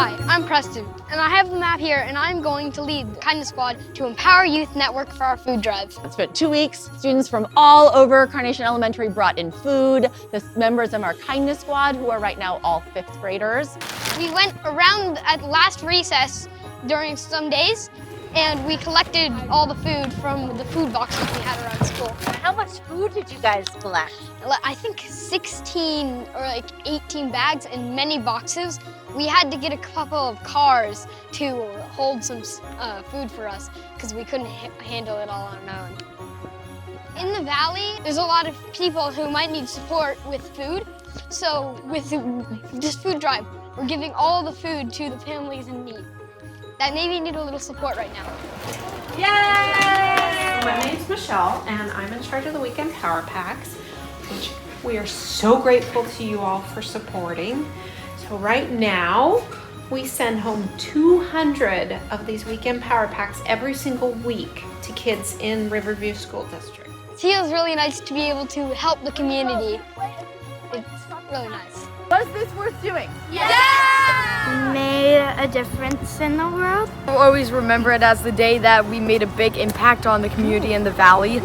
Hi, I'm Preston, and I have the map here, and I'm going to lead the Kindness Squad to empower youth network for our food drive. It's been 2 weeks. Students from all over Carnation Elementary brought in food. The members of our Kindness Squad, who are right now all 5th graders. We went around at last recess during some days, and we collected all the food from the food boxes we had around school. How much food did you guys collect? I think 16 or like 18 bags and many boxes. We had to get a couple of cars to hold some food for us because we couldn't handle it all on our own. In the valley, there's a lot of people who might need support with food. So with this food drive, we're giving all the food to the families in need that maybe need a little support right now. Yay! My name's Michelle, and I'm in charge of the Weekend Power Packs, which we are so grateful to you all for supporting. So right now, we send home 200 of these Weekend Power Packs every single week to kids in Riverview School District. It feels really nice to be able to help the community. It's really nice. Was this worth doing? Made a difference in the world. We'll always remember it as the day that we made a big impact on the community in the valley.